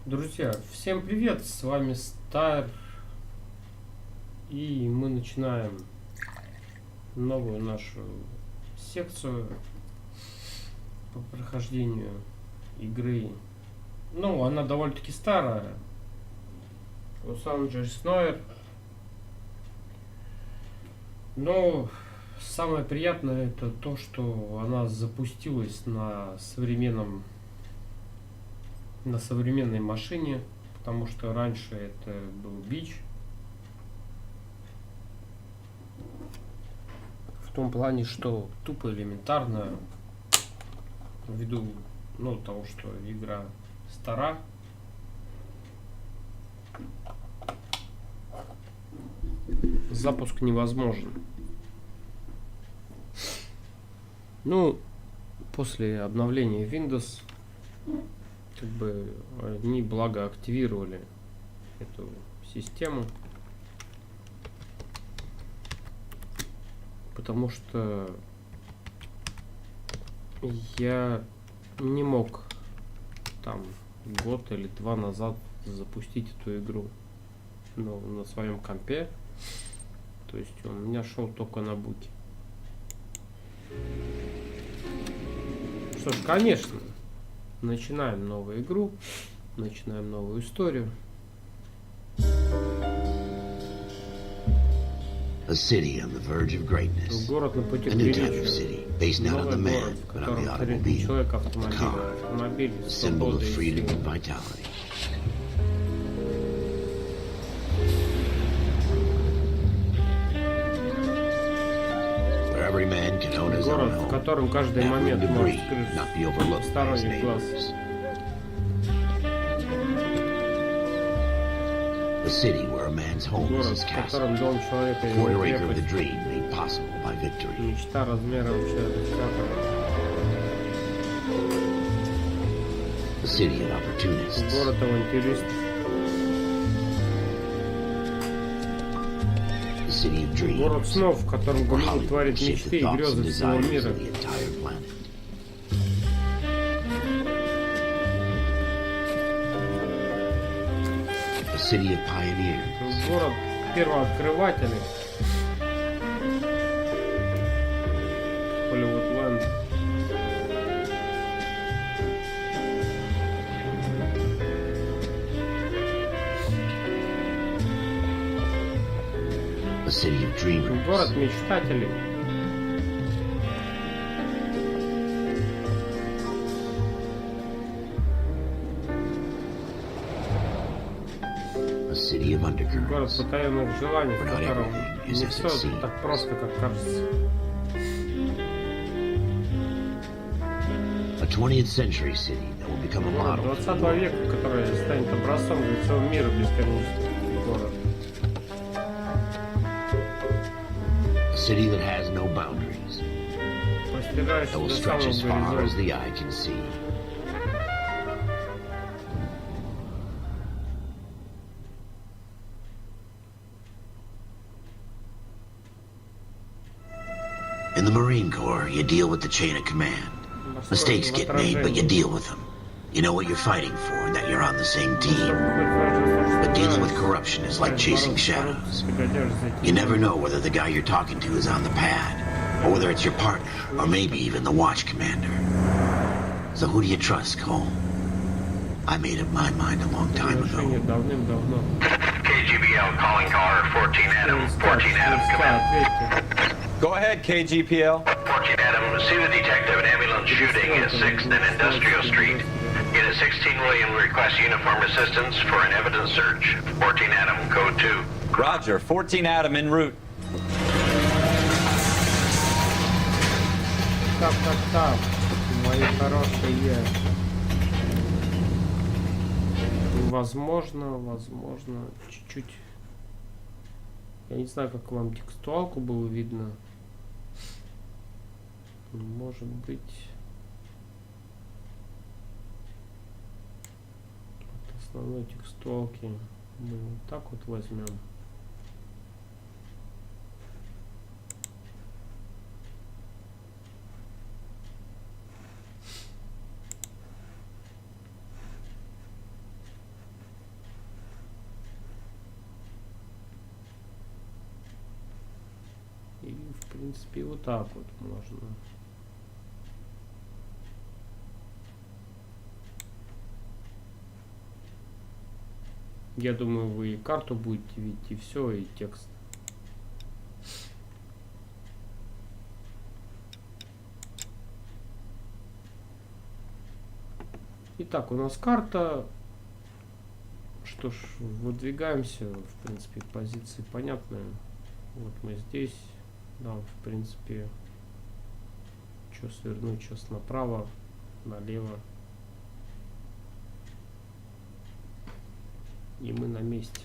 Друзья, всем привет, с вами Staer, и мы начинаем новую нашу секцию по прохождению игры. Ну, она довольно-таки старая. Лос-Анджелес Noire. Но самое приятное это то, что она запустилась на современной машине, потому что раньше это был бич. В том плане, что тупо элементарно, ввиду того, что игра стара, запуск невозможен. После обновления Windows они благо активировали эту систему, потому что я не мог там год или два назад запустить эту игру на своем компе, то есть у меня шел только на буке. Что ж, конечно, начинаем новую игру, начинаем новую историю. A city on the verge of greatness. Город на пути A к new type of величию. city, based not on the Новый man, город, в but on котором the царит не automobile. человек, A автомобиль, car, автомобиль, a symbol свобода of и freedom and сила. vitality. Where every man can own his own Город, в home, котором каждый have room момент to может breathe, not be скрыть overlooked by his сторонних глаз. neighbors. A city where a man's home is Город, his в castle. котором дом человека и его Quarter acre of the крепость. dream made possible by victory. Мечта размером в театр. A city of opportunists. Город авантюристов. A city of dreams. Город снов, в котором Where Голливуд Hollywood творит shaped мечты the и thoughts and грезы всего desires мира. of the entire planet. A city of pioneers. Город первооткрывателей. Hollywoodland. A city of dreamers. Город мечтателей. A city of Город undercurrents. потаенных желаний, в Not котором everything не is as it все seems. так просто, как кажется. A 20th century city that will become a Город model. 20 века, который станет образцом для всего мира бесконечности. Город. A city that has no boundaries. Простираешься That will до stretch as самого far as горизонта. the eye can see. In the Marine Corps, you deal with the chain of command. Mistakes get made, but you deal with them. You know what you're fighting for and that you're on the same team. But dealing with corruption is like chasing shadows. You never know whether the guy you're talking to is on the pad, or whether it's your partner, or maybe even the watch commander. So who do you trust, Cole? I made up my mind a long time ago. Давным-давно. KGBL calling caller 14 Adam. 14 Adam, come in. Go ahead, KGPL. 14 Adam, see the detective, an ambulance shooting at 6th and Industrial Street. Unit 16 William requests uniform assistance for an evidence search. 14 Adam, code 2. Roger, 14 Adam en route. Так, мои хорошие. Возможно, чуть-чуть. Я не знаю, как вам текстуалку было видно. Может быть, от основной текстуалки мы вот так вот возьмем. принципе, вот так вот можно. Я думаю, вы и карту будете видеть, и все, и текст. Итак, у нас карта. Что ж, выдвигаемся. В принципе, позиции понятные. Вот мы здесь. Да, в принципе, что свернуть, сейчас направо, налево. И мы на месте.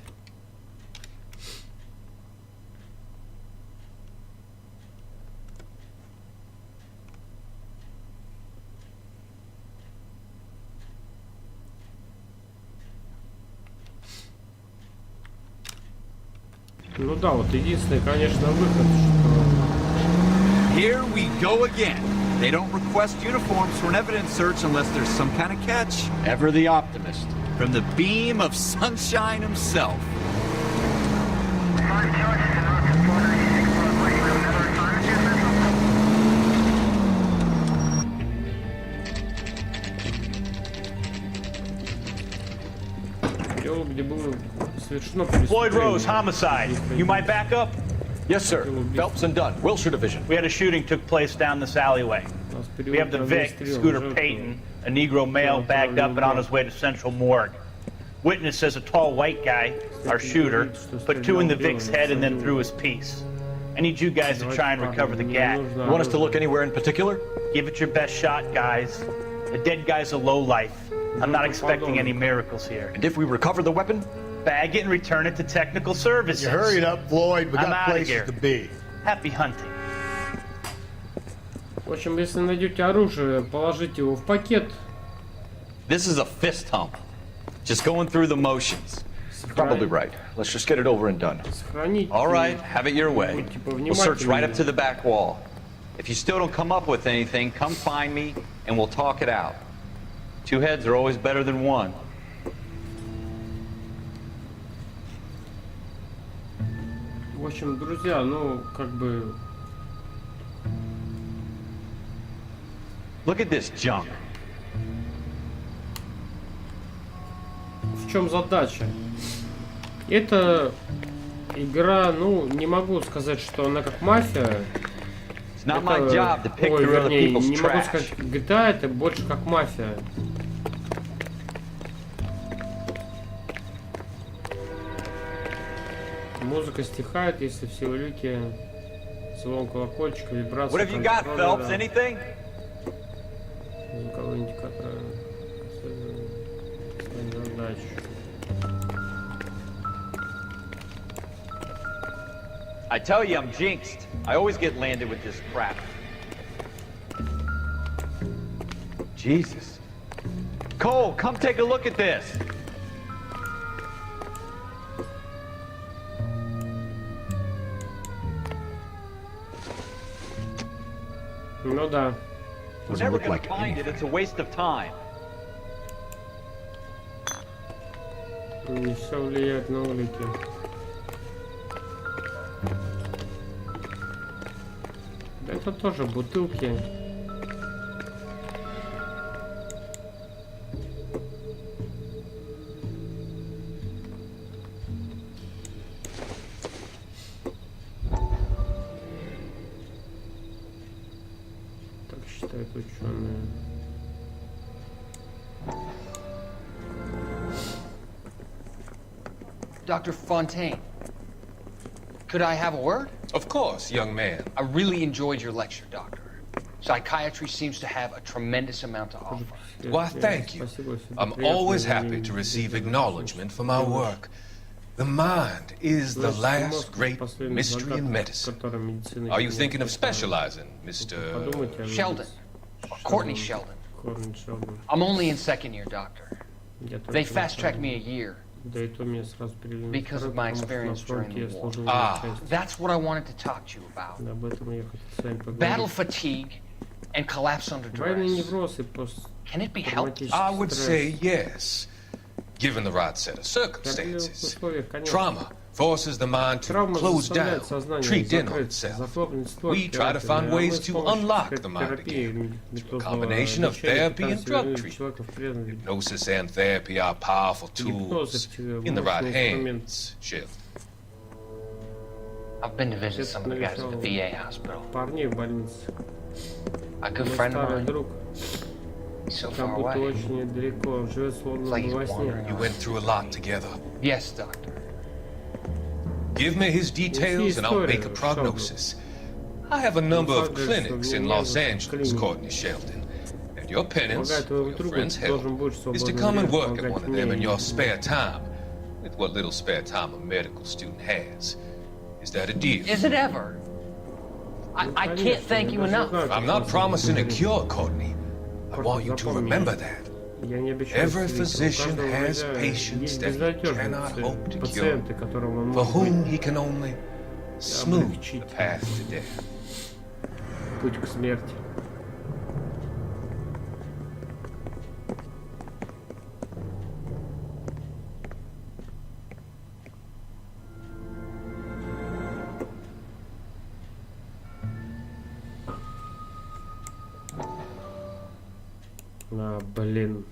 Ну да, вот единственный, конечно, выход, что... Here we go again. They don't request uniforms for an evidence search unless there's some kind of catch. Ever the optimist. From the beam of sunshine himself. Дело, где было совершено Floyd Rose, homicide. You might back up? Yes, sir. Phelps and Dunn, Wilshire Division. We had a shooting took place down this alleyway. We have the Vic, Scooter Payton, a Negro male bagged up and on his way to Central Morgue. Witness says a tall white guy, our shooter, put two in the Vic's head and then threw his piece. I need you guys to try and recover the gat. You want us to look anywhere in particular? Give it your best shot, guys. The dead guy's a lowlife. I'm not expecting any miracles here. And if we recover the weapon? Bag it and return it to technical services. You hurry it up, Floyd. We I'm got outta places here. to be. Happy hunting. В общем, если найдете оружие, положите его в пакет. This is a fist hump. Just going through the motions. Probably right. Let's just get it over and done. Сохраните. All right, have it your way. Будьте We'll search right up повнимательнее. to the back wall. If you still don't come up with anything, come find me and we'll talk it out. Two heads are always better than one. В общем, друзья, ну, как бы... Look at this junk. В чем задача? Это игра, ну, не могу сказать, что она как мафия. It's not my job to pick Ой, through other вернее, people's не могу trash. сказать, GTA это больше как мафия. Музыка стихает, если все улики, звон колокольчика, вибрация. What have you got, Phelps? контроллера, Anything? звуковые индикаторы, задач. I tell you, I'm jinxed. I always get landed with this crap. Jesus. Cole, come take a look at this. Ну да. We're Doesn't never look gonna like find it. anything. It's a waste of time. Не все влияет на улики. Да это тоже бутылки. Так считают ученые. Dr. Fontaine, could I have a word? Of course, young man. I really enjoyed your lecture, Doctor. Psychiatry seems to have a tremendous amount to offer. Why, thank you. I'm always happy to receive acknowledgement for my work. The mind is the last great mystery in medicine. Are you thinking of specializing, Mr. Sheldon. Courtney Sheldon. I'm only in second year, Doctor. They fast-tracked me a year because of my experience during the war. That's what I wanted to talk to you about. Battle fatigue and collapse under duress. Can it be helped? I would say yes, given the right set of circumstances. Trauma forces the mind to close down, treat in on itself. We try to find ways to unlock the mind again through a combination of therapy and drug treatment. Hypnosis and therapy are powerful tools in the right hands, Sheldon. I've been to visit some of the guys at the VA hospital. A good friend of mine. He's so far away. It's like he's wandering. You went through a lot together. Yes, Doctor. Give me his details and I'll make a prognosis. I have a number of clinics in Los Angeles, Courtney Sheldon. And your penance, for your friend's help, is to come and work at one of them in your spare time. With what little spare time a medical student has. Is that a deal? Is it ever? I can't thank you enough. I'm not promising a cure, Courtney. I want you to remember that. Every physician has patients that he cannot hope to cure, for whom he can only smooth the path to death. Путь к смерти. Блин.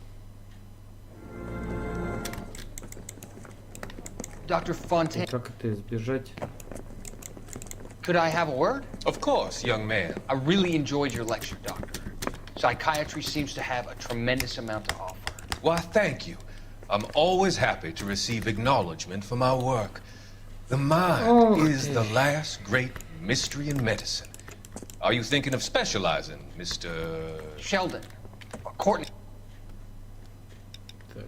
Dr. Fontaine. Как это избежать? Could I have a word? Of course, young man. I really enjoyed your lecture, Doctor. Psychiatry seems to have a tremendous amount to offer. Why, thank you. I'm always happy to receive acknowledgement for my work. The mind is the last great mystery in medicine. Are you thinking of specializing, Mr. Sheldon? Courtney? Так,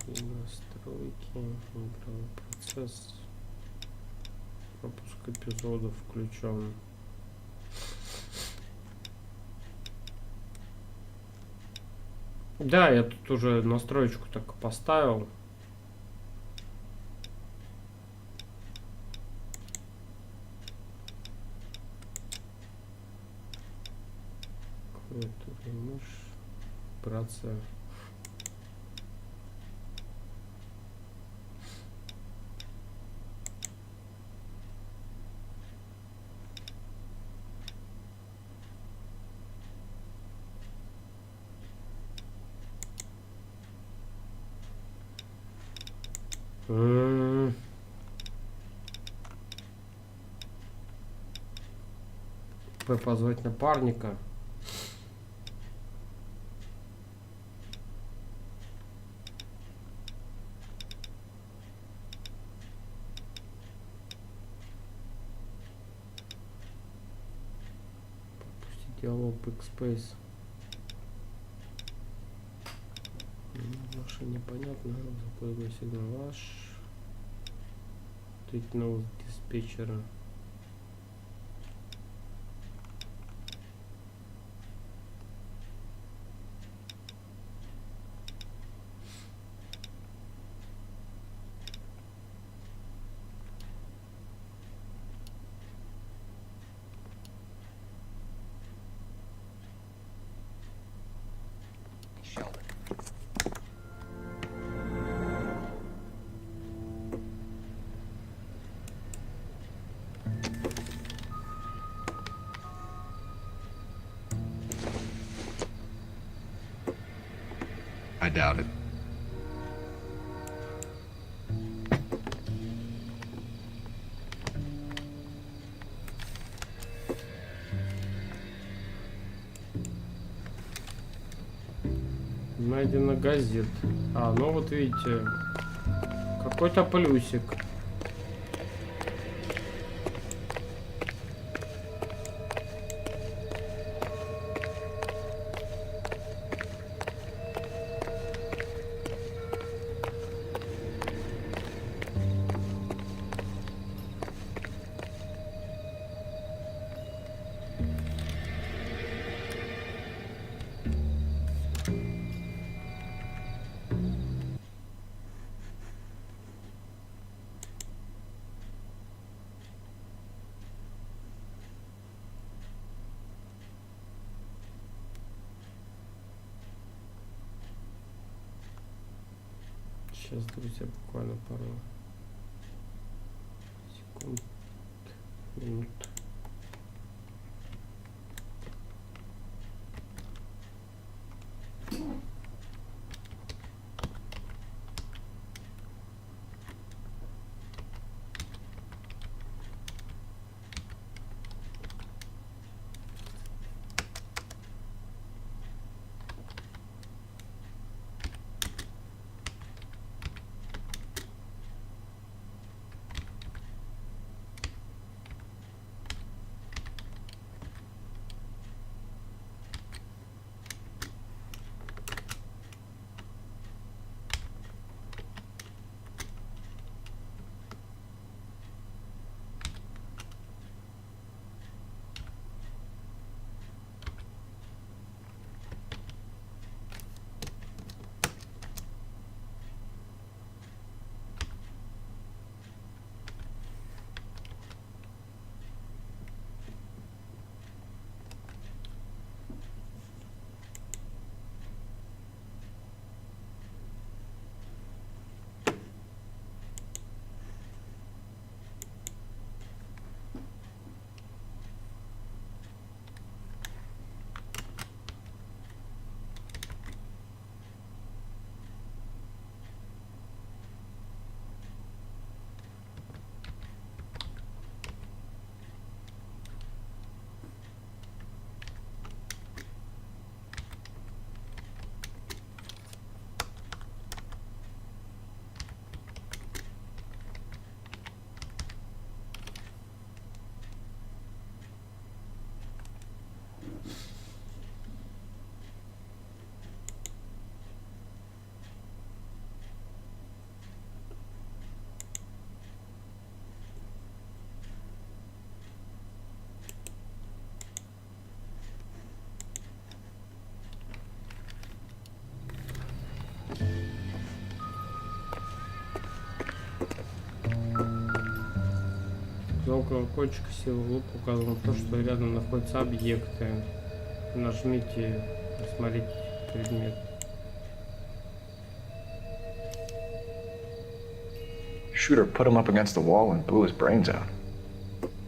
настройки, игровой процесс, пропуск эпизодов включен. Да, я тут уже настроечку так поставил. Клавиатура, мышь, операция. Позвать напарника. Пропустить диалог Backspace. Ваше непонятно. Закрой сигнал ваш. Тыкнул диспетчера. I doubt it. Найдено газет. А, ну вот видите, какой-то плюсик. Сейчас, друзья, буквально пару Минут. Звук колокольчика силы лук указывает на то, что рядом находятся объекты. Нажмите «Осмотреть предмет». Shooter put him up against the wall and blew his brains out.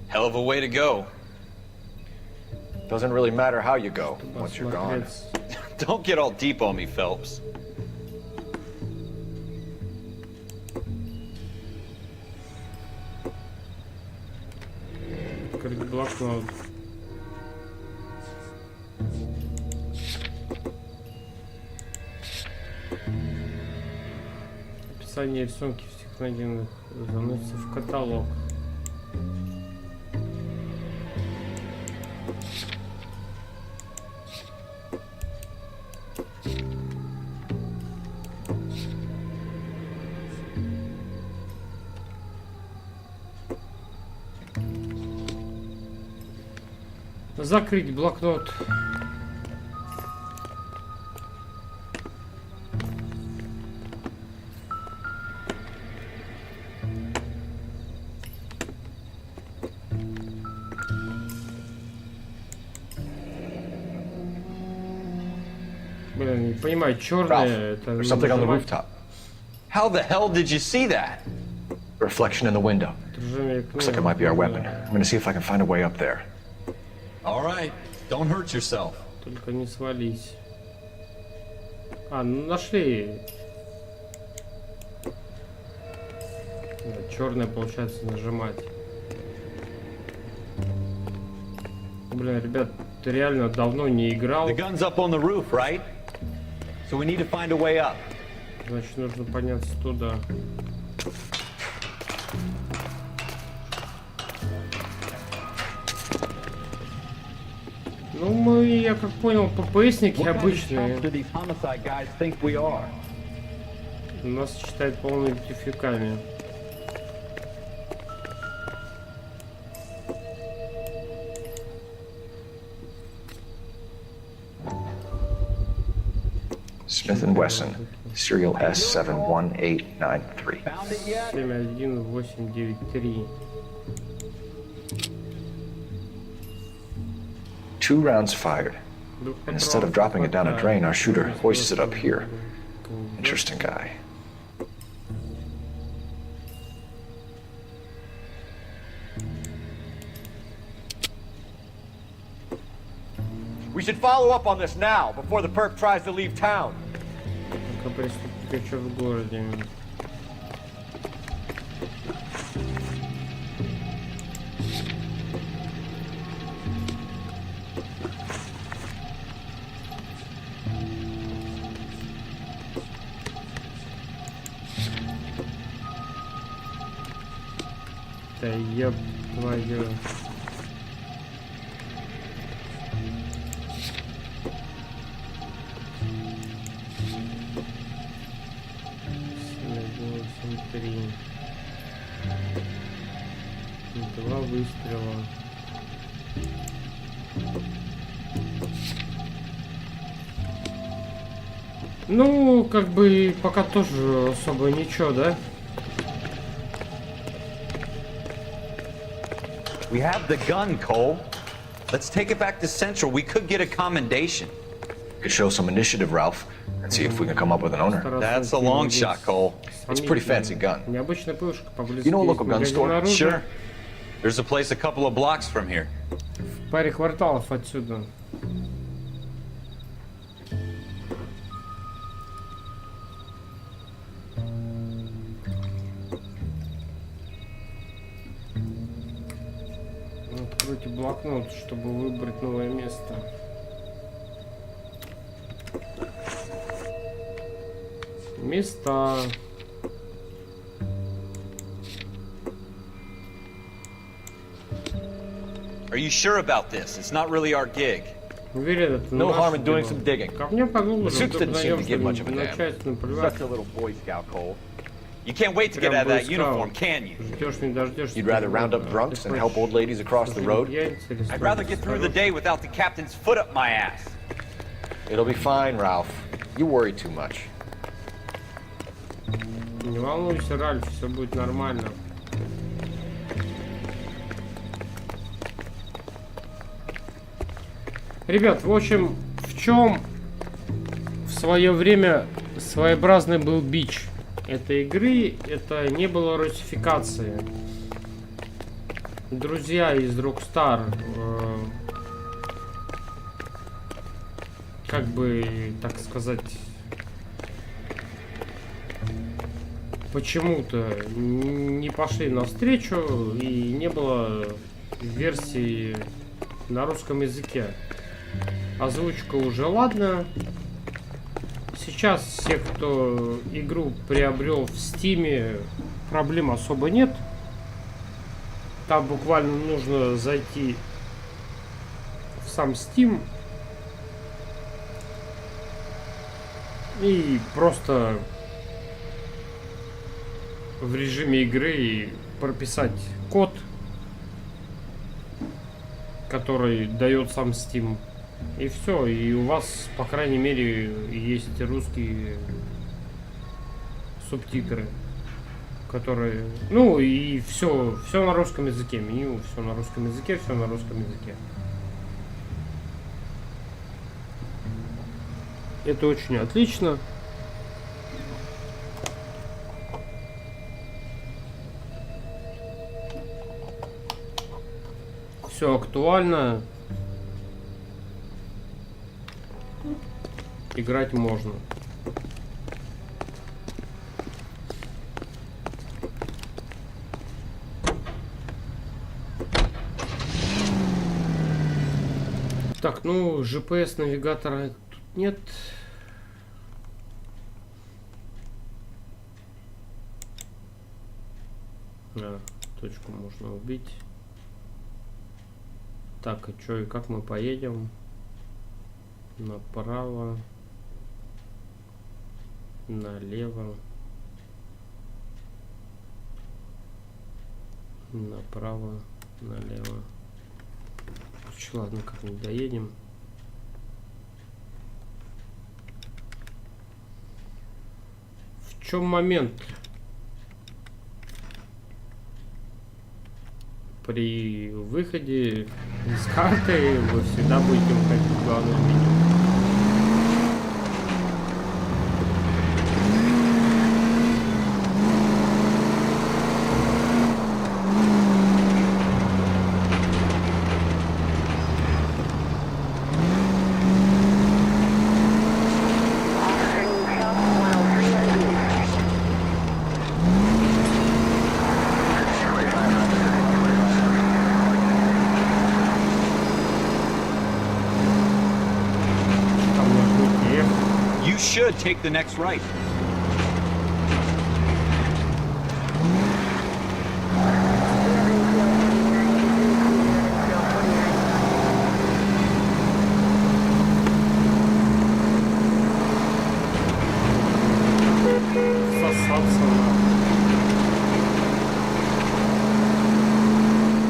Hell of a way to go. Doesn't really matter how you go once you're gone. Don't get all deep on me, Phelps. Открыть блокнот. Описание рисунки всех найденных заносится в каталог. Закрыть блокнот. Блин, не понимаю, черное это. There's something on the rooftop. How the hell did you see that? Reflection in the window. Looks like it might be our weapon. I'm gonna see if I can find a way up there. All right, don't hurt yourself. Только не свались. А, ну нашли. Черное получается нажимать. Блин, ребят, ты реально давно не играл. The gun's up on the roof, right? So we need to find a way up. Значит, нужно подняться туда. Ну, мы, я как понял, ППСники обычные. Нас считают полными тюфяками. Smith & Wesson, serial S71893. 71893. 2 rounds fired. And instead of dropping it down a drain, our shooter hoists it up here. Interesting guy. We should follow up on this now, before the perp tries to leave town. Пока преступник еще в городе. Да ёб твою. Два выстрела. Ну, как бы пока тоже особо ничего, да? We have the gun, Cole. Let's take it back to Central. We could get a commendation. Could show some initiative, Ralph, and see if we can come up with an owner. That's a long shot, Cole. It's a pretty fancy gun. Необычная пушка поблизости. You know a local gun store? Sure. There's a place a couple of blocks from here. В паре кварталов отсюда. Откройте блокнот, чтобы выбрать новое место. Места. Are you sure about this? It's not really our gig. Уверен, это No harm in doing some digging. Ко мне поглубже. The suits didn't seem to give much of a damn. Such a little Boy Scout, Cole. You can't wait to get out of that uniform, can you? Ждешь, не дождешься. You'd rather round up drunks and help old ladies across the road? I'd rather get through the day without the captain's foot up my ass. It'll be fine, Ralph. You worry too much. Не волнуйся, Ральф, все будет нормально. Ребят, в общем, в чем в свое время своеобразный был бич этой игры, это не было русификации. Друзья из Rockstar, как бы, так сказать, почему-то не пошли навстречу и не было версии на русском языке. Озвучка уже ладно. Сейчас все, кто игру приобрел в Стиме, проблем особо нет. Там буквально нужно зайти в сам Steam и просто в режиме игры прописать код, который дает сам Steam. И все, и у вас, по крайней мере, есть русские субтитры, которые, ну и все на русском языке, меню, все на русском языке, все на русском языке. Это очень отлично. Все актуально. Играть можно. Так, ну, GPS навигатора тут нет. Точку можно убить. Так, а чё и как мы поедем? Направо. Налево. Направо. Налево. Ладно, как-нибудь доедем. В чем момент? При выходе из карты вы всегда будете выходить в главное меню. take the next right.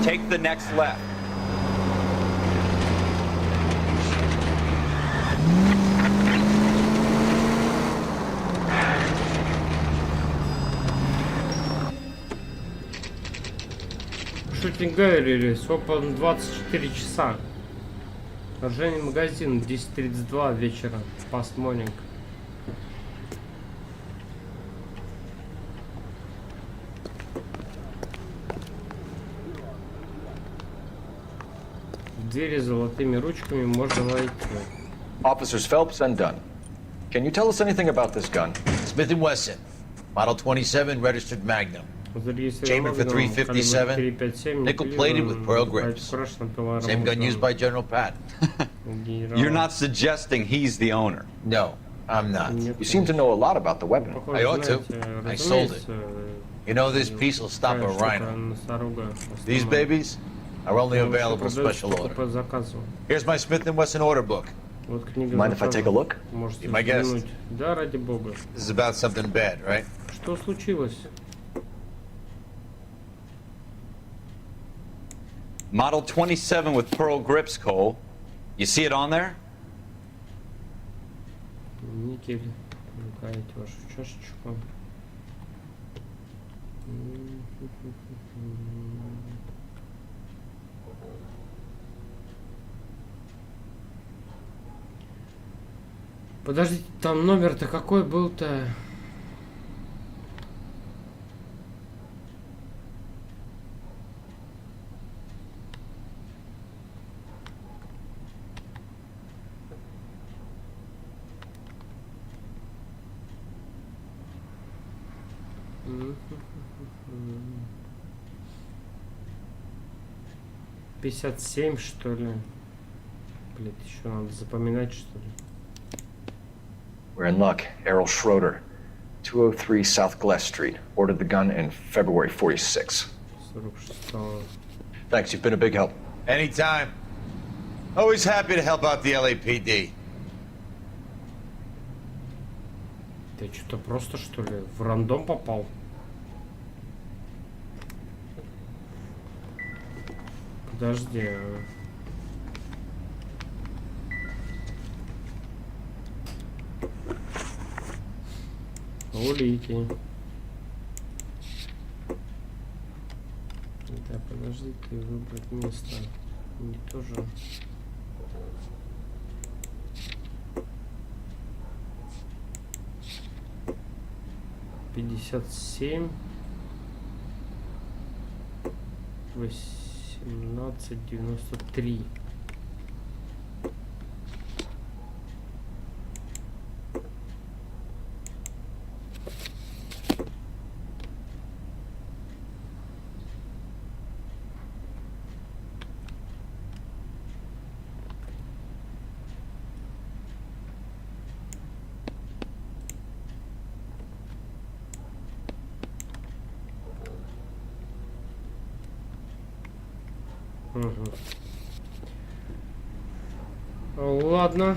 Take the next left. Шутинг говорили, open 24 часа. Оружейный магазин 10:32 вечера. Past morning. Двери с золотыми ручками можно войти. Officers Phelps and Dunn. Can you tell us anything about this gun? Smith & Wesson, Model 27, registered Magnum. Chamber for 357, nickel-plated with pearl grips. Same gun used by General Patton. You're not suggesting he's the owner? No, I'm not. You seem to know a lot about the weapon. I ought to. I sold it. You know, this piece will stop a rhino. These babies are only available special order. Here's my Smith & Wesson order book. Mind if I take a look? Be my guest. Да, ради бога. This is about something bad, right? Что случилось? Model 27 with pearl grips, Cole. You see it on there? Никель. Лукаете вашу чашечку. Подождите, там номер-то какой был-то? $57, что ли? Блять, еще надо запоминать, что ли? We're in luck. Errol Schroeder, 203 South Glass Street. Ordered the gun in February 46. 46. Thanks, you've been a big help. Anytime. Always happy to help out the LAPD. Ты что-то просто, что ли, в рандом попал? Подожди. Улики. Да, подожди, ты выбрать место. Не тоже. $57. 1893. Угу. Ладно.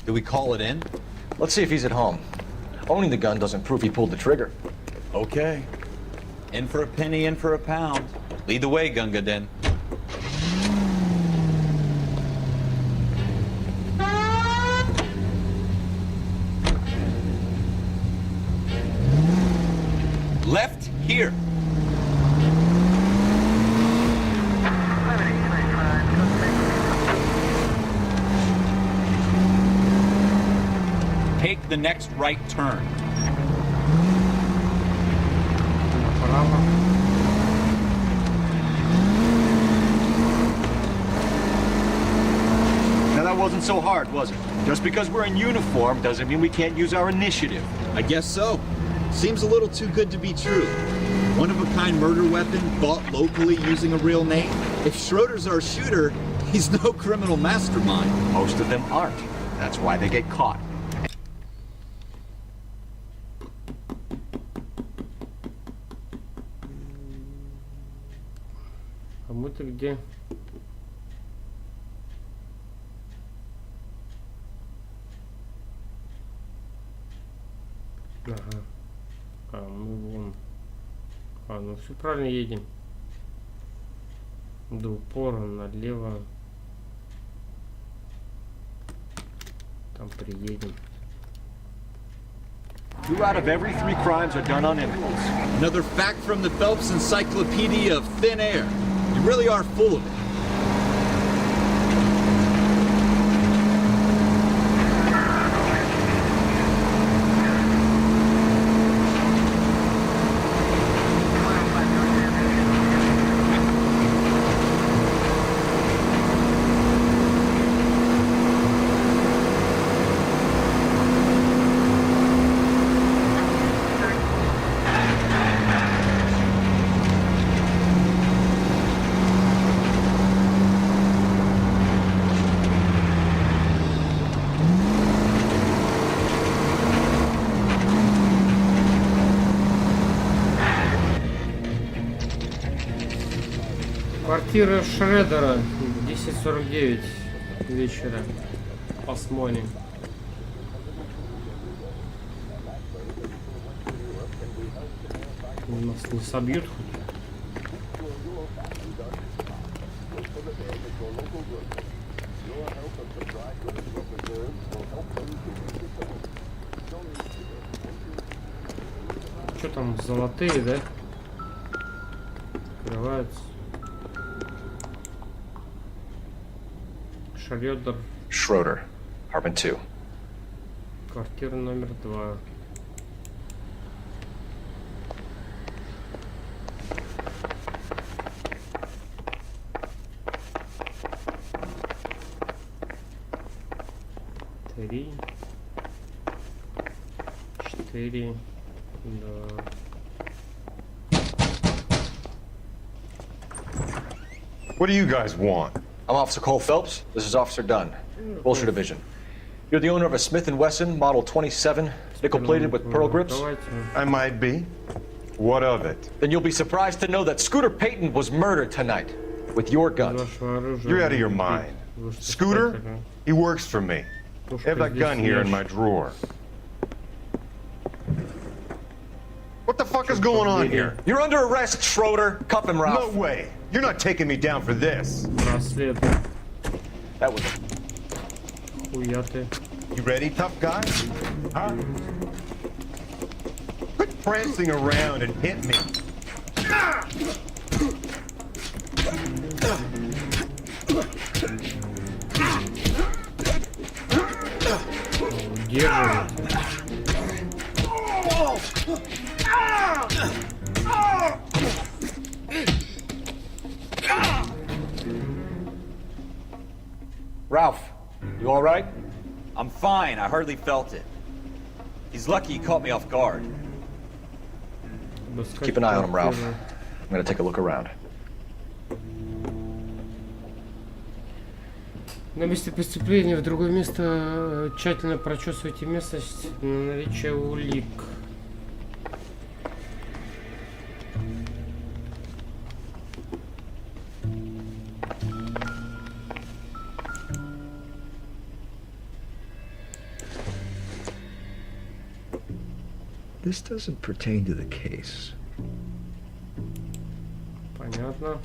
Do we call it in? Let's see if he's at home. Owning the gun doesn't prove he pulled the trigger. Okay. In for a penny, in for a pound. Lead the way, Gunga Din. Left here. Take the next right turn. Now that wasn't wasn't so hard, was it? Just because we're in uniform doesn't mean we can't use our initiative. I guess so. Seems a little too good to be true. One-of-a-kind murder weapon bought locally using a real name. If Schroeder's our shooter, he's no criminal mastermind. Most of them aren't. That's why they get caught. А мы-то где? Ага. А, мы вон. А, ну все правильно едем. До упора налево. Там приедем. 2 out of every 3 crimes are done on impulse. Another fact from the Phelps Encyclopedia of Thin Air. You really are full of it. Квартира Шредера, 10:49 вечера. Посмотрим. Нас не собьют хоть? Что там, золотые, да? Открываются. Шредер. Schroeder, apartment 2. Квартира номер 2. Три. 4. Да. What do you guys want? I'm Officer Cole Phelps. This is Officer Dunn, Wilshire Division. You're the owner of a Smith & Wesson Model 27, nickel-plated with pearl grips? I might be. What of it? Then you'll be surprised to know that Scooter Payton was murdered tonight with your gun. You're out of your mind. Scooter? He works for me. I have that gun here in my drawer. What the fuck is going on here? You're under arrest, Schroeder. Cuff him, Ralph. No way. You're not taking me down for this. That was it. You ready, tough guy? Huh? Quit prancing around and hit me. Ralph, you all right? I'm fine. I hardly felt it. He's lucky he caught me off guard. Keep an eye on him, Ralph. I'm gonna take a look around. На месте преступления в другое место тщательно прочесывайте местность на наличие улик. This doesn't pertain to the case. Понятно.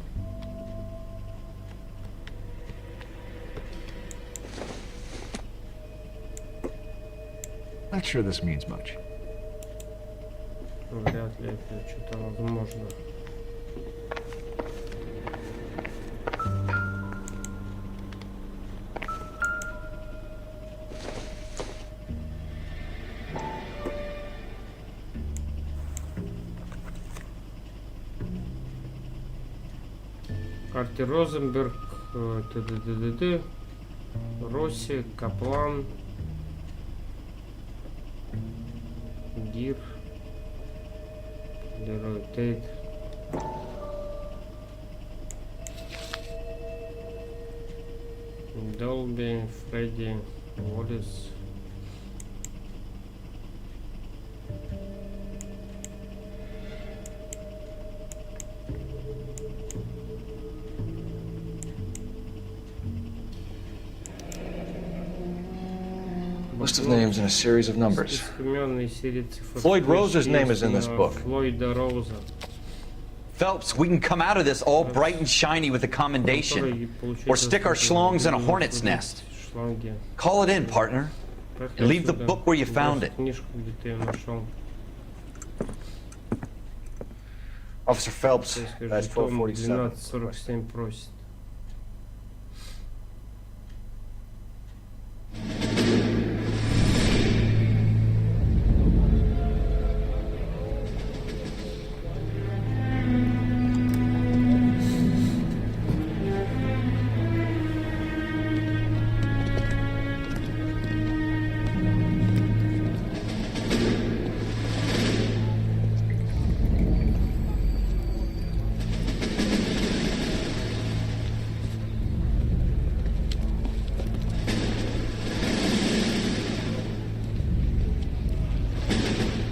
Not sure this means much. Вряд ли это что-то возможно. Карте Розенберг, т.д. Росси, Каплан, Гир, Лерой Тейт. Долби, Фредди, Уоллес. List of names and a series of numbers. Floyd Rose's name is in this book. Phelps, we can come out of this all bright and shiny with a commendation, or stick our schlongs in a hornet's nest. Call it in, partner, and leave the book where you found it. Officer Phelps, that's 1247.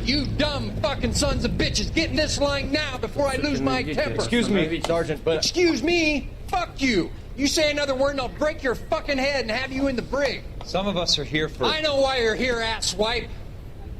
You dumb fucking sons of bitches, get in this line now before I lose my temper. Excuse me, Sergeant, but... Excuse me? Fuck you. You say another word and I'll break your fucking head and have you in the brig. Some of us are here for... I know why you're here, asswipe.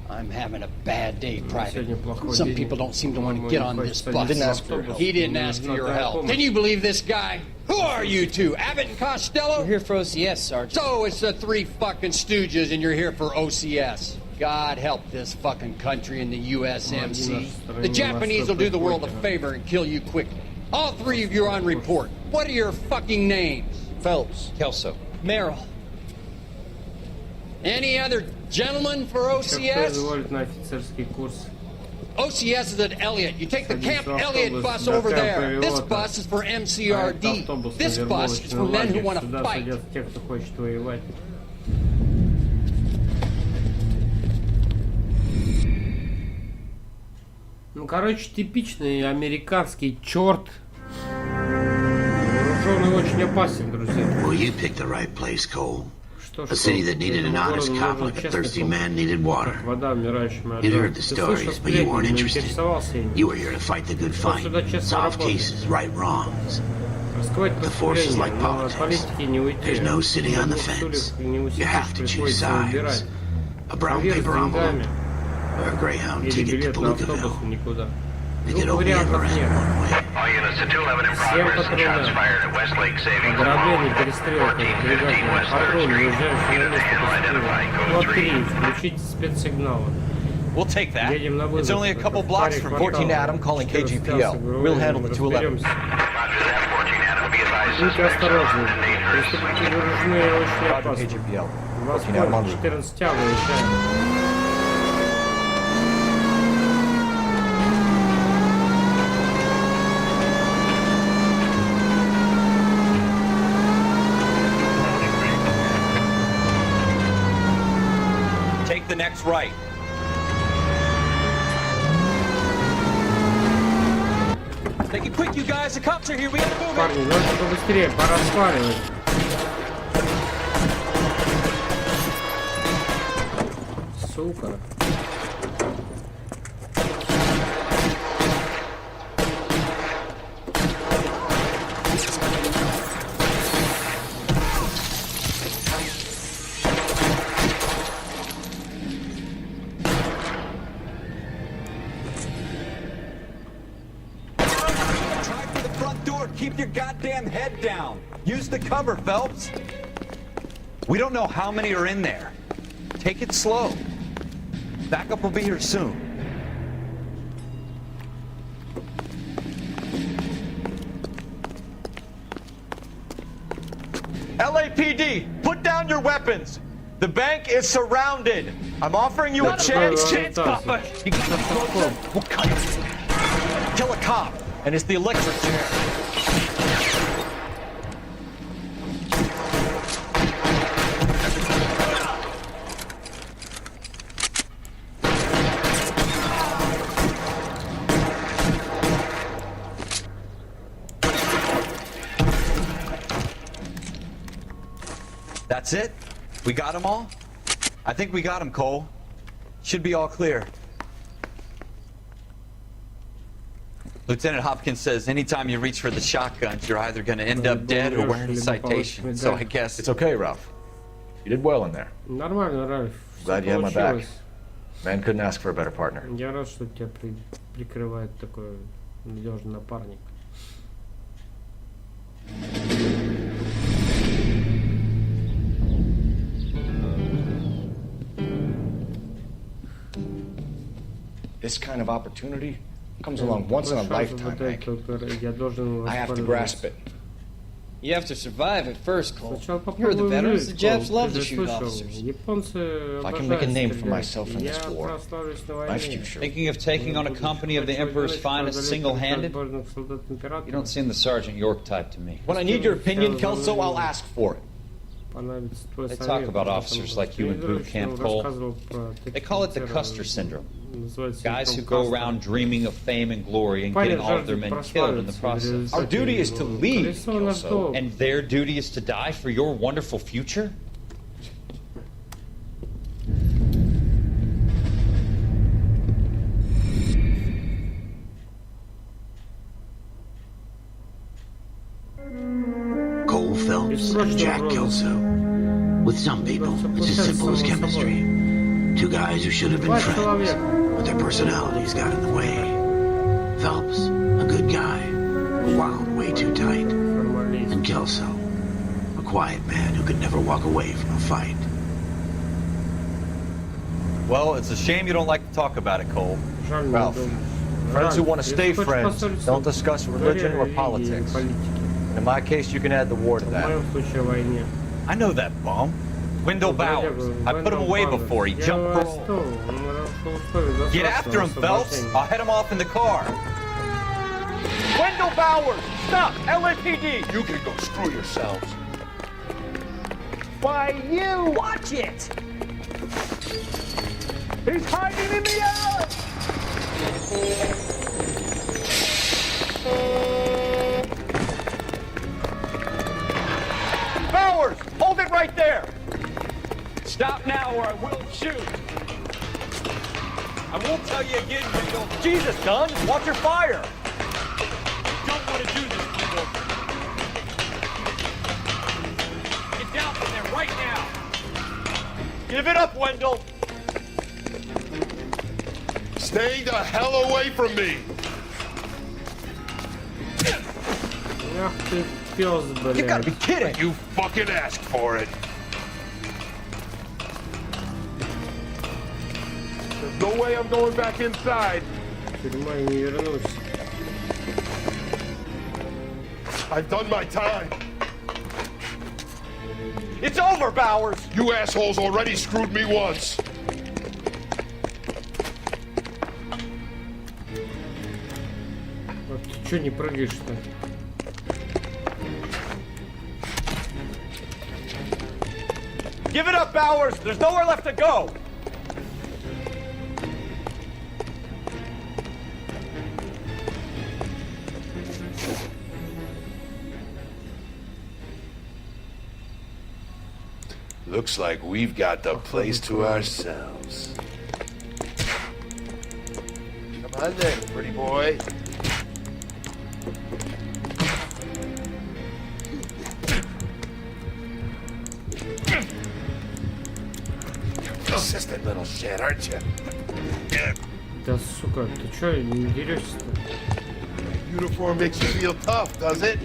I'm having a bad day, Private. Some people don't seem to want to get on this bus. Didn't ask for your help. He didn't ask for your help. Can you believe this guy? Who are you two? Abbott and Costello? We're here for OCS, Sergeant. So it's the three fucking stooges and you're here for OCS. God help this fucking country and the USMC. The Japanese will do the world a favor and kill you quickly. All three of you are on report. What are your fucking names? Phelps. Kelso. Merrill. Any other gentlemen for OCS? OCS is at Elliott. You take the Camp Elliott bus over there. This bus is for MCRD. This bus is for men who want to fight. Ну, короче, типичный американский черт. Вооруженный очень опасен, друзья. Well, you picked the right place, Cole. Что A city that needed an honest cop like a thirsty man needed water. You'd heard the stories, but you weren't interested. You were here to fight the good fight, solve cases, right wrongs. The force is like politics. There's no sitting on the fence. You have to choose sides. A brown paper envelope or a Greyhound ticket to Palookaville. They could only ever end one way. All units to 211 in progress and shots fired at Westlake Savings Home. 1415 West 3rd Street. Unit to handle identifying code 3. Включите спецсигналы. We'll take that. It's only a couple blocks from 14 Adam calling KGPL. We'll handle the 211. Roger that, 14 Adam. Be advised, Будьте suspects are осторожны. armed and dangerous. Преступники вооружены и очень опасны. KGPL. Вас 14 А выезжаем. The next right. Take it quick, you guys. The cops are here. We gotta move. Парни, давайте побыстрее, пора сваливать. Сука. Keep your goddamn head down. Use the cover, Phelps. We don't know how many are in there. Take it slow. Backup will be here soon. LAPD, put down your weapons. The bank is surrounded. I'm offering you a chance. Papa. You got to closer. We'll cut it. Kill a cop, and it's the electric chair. That's it? We got them all? I think we got them, Cole. Should be all clear. Lieutenant Hopkins says anytime you reach for the shotguns, you're either going to end up dead or wearing a citation. So I guess... It's okay, Ralph. You did well in there. Нормально, Ральф. Glad you had my back. Man couldn't ask for a better partner. Я рад, что тебя прикрывает такой надежный напарник. This kind of opportunity comes along once in a lifetime, Hank. I have to grasp it. You have to survive at first, Cole. You're the veterans. The Japs love to shoot officers. If I can make a name for myself in this war, life's too short. Thinking of taking on a company of the Emperor's finest single-handed? You don't seem the Sergeant York type to me. When I need your opinion, Kelso, I'll ask for it. They talk about officers like you in boot camp, Cole. They call it the Custer syndrome. Guys who go around dreaming of fame and glory and getting all of their men killed in the process. Our duty is to lead, Kelso. And their duty is to die for your wonderful future? Cole Phelps and Jack Kelso. With some people, it's as simple as chemistry. Two guys who should have been friends, but their personalities got in the way. Phelps, a good guy, wound way too tight. And Kelso, a quiet man who could never walk away from a fight. Well, it's a shame you don't like to talk about it, Cole. Ralph, friends who want to stay friends don't discuss religion or politics. And in my case, you can add the war to that. I know that bum. Wendell Bowers. I put him away before he jumped parole. Get after him, Phelps. I'll head him off in the car. Wendell Bowers! Stop! LAPD! You can go screw yourselves. Why, you! Watch it! He's hiding in the alley! Bowers! Hold it right there! Stop now or I will shoot! I won't tell you again, Wendell. Jesus, son! Watch your fire! I don't want to do this anymore. Get down from there right now! Give it up, Wendell! Stay the hell away from me! You gotta be kidding! You fucking asked for it! There's no way I'm going back inside. I've done my time. It's over, Bowers! You assholes already screwed me once. Ты чё не прыгаешь-то? Give it up, Bowers! There's nowhere left to go! Looks like we've got the place to ourselves. Come on then, pretty boy. Persistent little shit, aren't you? Да сука, ты чё не дерешься-то? Uniform makes you feel tough, does it?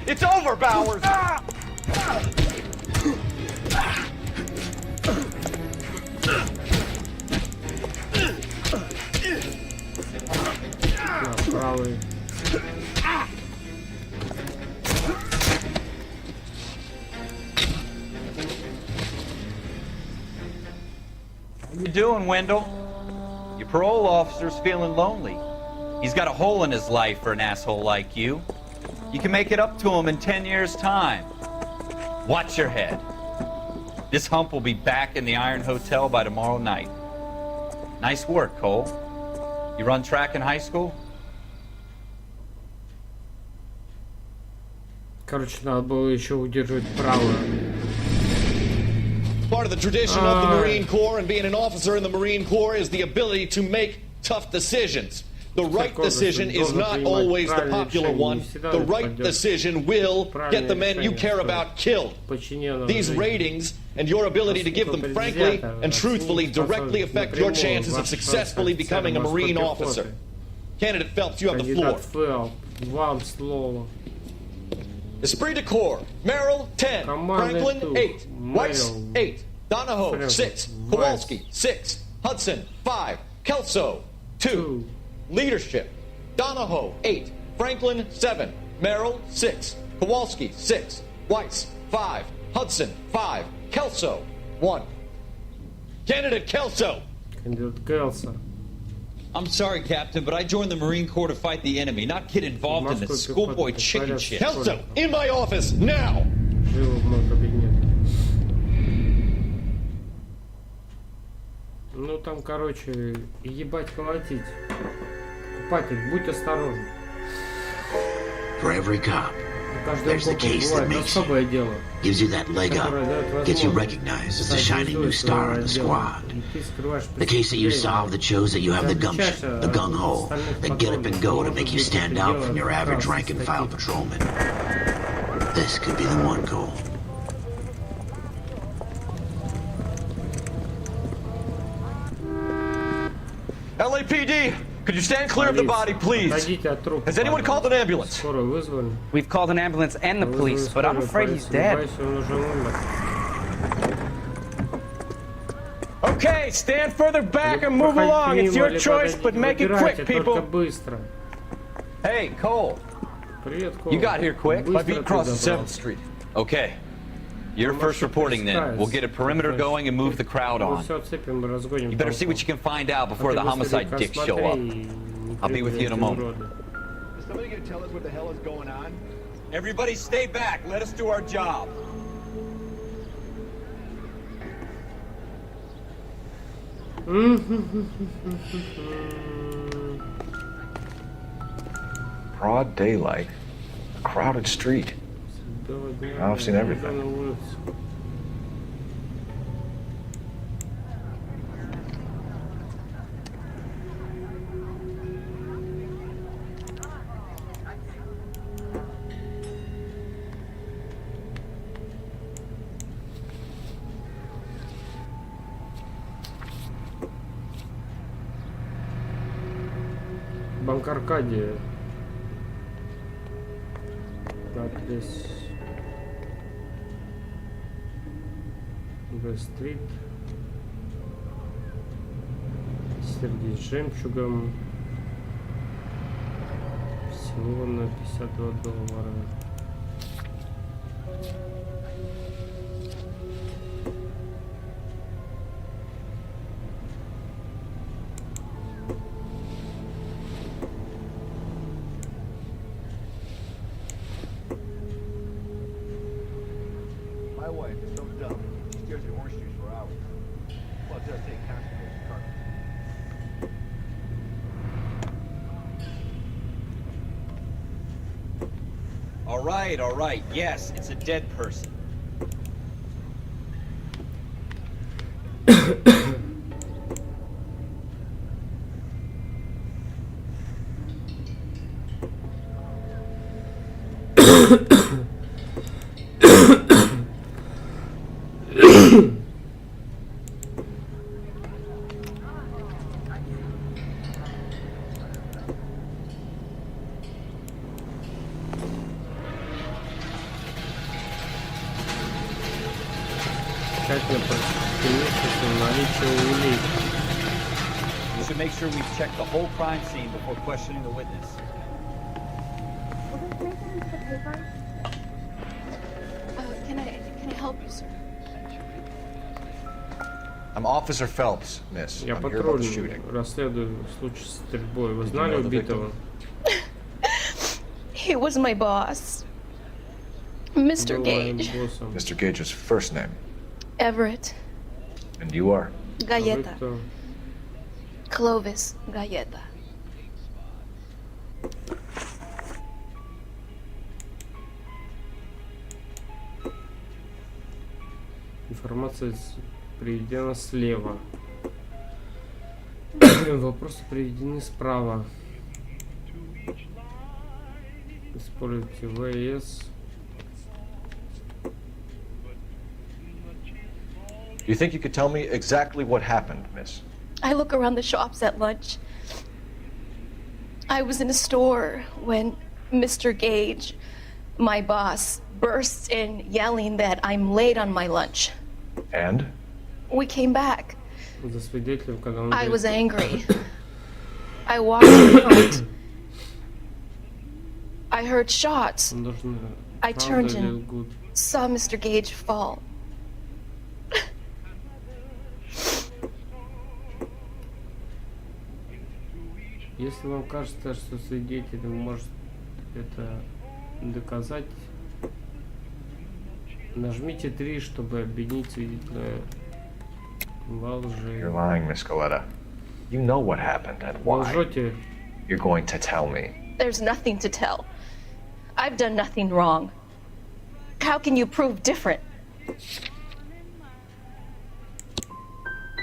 It's over, Bowers! Правый. What you doing, Wendell? Your parole officer's feeling lonely. He's got a hole in his life for an asshole like you. You can make it up to him in 10 years' time. Watch your head. This hump will be back in the Iron Hotel by tomorrow night. Nice work, Cole. You run track in high school? Короче, надо было еще удерживать правую. Part of the tradition of the Marine Corps and being an officer in the Marine Corps is the ability to make tough decisions. The right decision is not always the popular one. The right decision will get the men you care about killed. These ratings and your ability to give them frankly and truthfully directly affect your chances of successfully becoming a Marine officer. Candidate Phelps, you have the floor. Esprit de Corps, Merrill 10, Franklin 8, Weiss 8, Donahoe 6, Kowalski 6, Hudson 5, Kelso 2. Leadership, Donahoe 8, Franklin 7, Merrill 6, Kowalski 6, Weiss 5, Hudson 5, Kelso 1. Candidate Kelso. Candidate Kelso. I'm sorry, Captain, but I joined the Marine Corps to fight the enemy, not get involved in this schoolboy chicken shit. Kelso, in my office, now! Ну там, короче, ебать колотить. Покупатель, будь осторожен. For every cop, there's the case that makes you, gives you that leg up, gets you recognized as the shining new star in the squad. The case that you solve that shows that you have the gumption, the gung-ho, the get up and go to make you stand out from your average rank and file patrolman. This could be the one goal. LAPD, could you stand clear of the body, please? Has anyone called an ambulance? We've called an ambulance and the police, but I'm afraid he's dead. Okay, stand further back and move along. It's your choice, but make it quick, people. Hey, Cole. You got here quick. My beat crosses 7th Street. Okay. You're first reporting then. We'll get a perimeter going and move the crowd on. You better see what you can find out before the homicide dicks show up. I'll be with you in a moment. Is somebody gonna tell us what the hell is going on? Everybody stay back. Let us do our job. Broad daylight. A crowded street. I've seen everything. Банк Аркадия. Адрес Стрит. Сердце с жемчугом. Всего на $52. All right. Yes, it's a dead person. We should make sure we check the whole crime scene before questioning the witness. Can I help you, sir? I'm Officer Phelps, miss. Я патрульный, расследую случай с стрельбой. Вы знали убитого? He was my boss, Mr. Gage. Mr. Gage's first name? Everett. And you are? Galleta. Clovis Galleta. Информация приведена слева. Вопросы приведены справа. Используйте ВС. You think you could tell me exactly what happened, miss? I look around the shops at lunch. I was in a store when Mr. Gage, my boss, bursts in yelling that I'm late on my lunch. And? We came back. I was angry. I walked in front. I heard shots. I turned and saw Mr. Gage fall. Если вам кажется, что свидетель может это доказать, нажмите 3, чтобы обвинить свидетеля во лжи. You're lying, Miss Coletta. You know what happened and why. Лжете. You're going to tell me. There's nothing to tell. I've done nothing wrong. How can you prove different?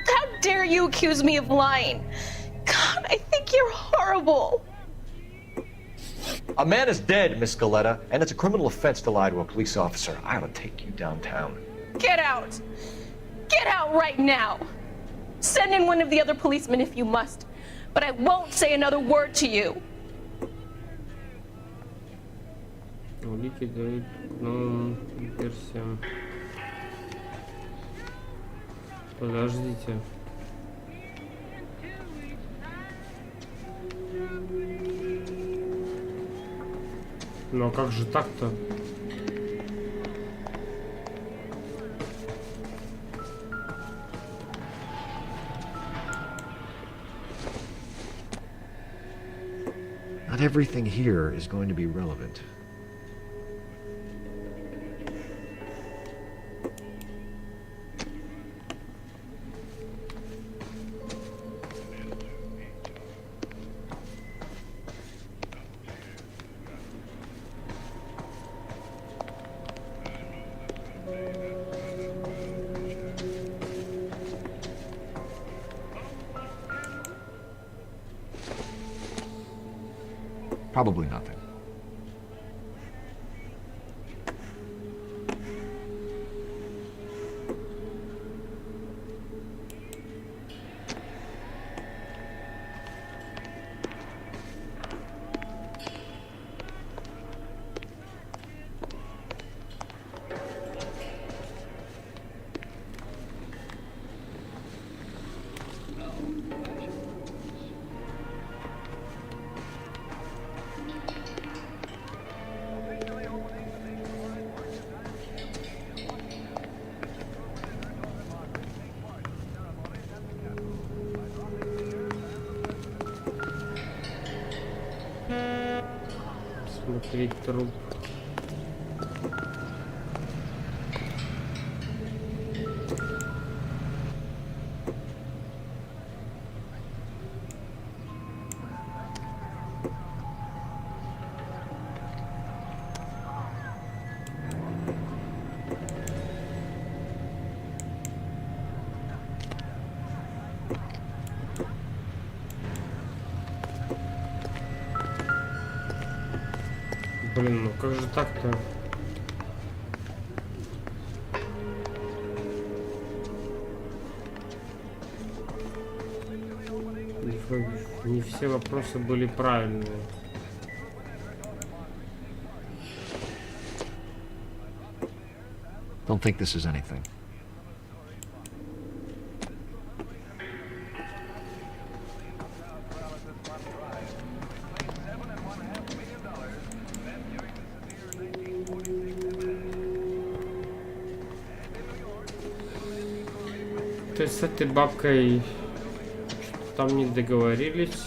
How dare you accuse me of lying? God, I think you're horrible. A man is dead, Miss Scaletta, and it's a criminal offense to lie to a police officer. I ought to take you downtown. Get out! Get out right now! Send in one of the other policemen if you must, but I won't say another word to you. Улики дают новым версиям. Подождите. Ну а как же так-то? Not everything here is going to be relevant. Probably nothing. Смотреть труп. Блин, ну как же так-то? Не все вопросы были правильные. Don't think this is anything. То есть с этой бабкой там не договорились.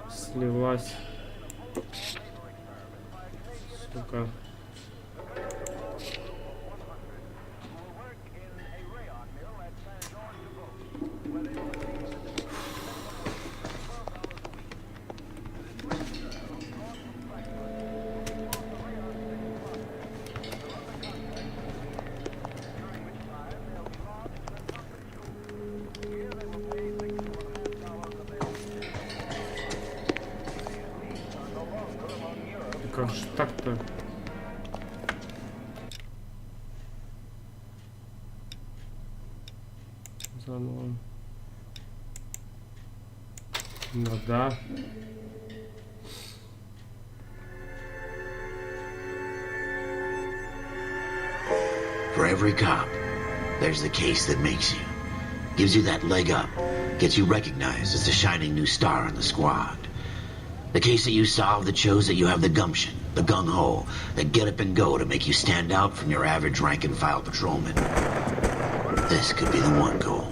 Слилась. Сука. Как же так-то? Заново. Ну да. For every cop, there's the case that makes you. Gives you that leg up. Gets you recognized as the shining new star in the squad. The case that you solve that shows that you have the gumption, the gung-ho, the get up and go to make you stand out from your average rank-and-file patrolman. This could be the one goal.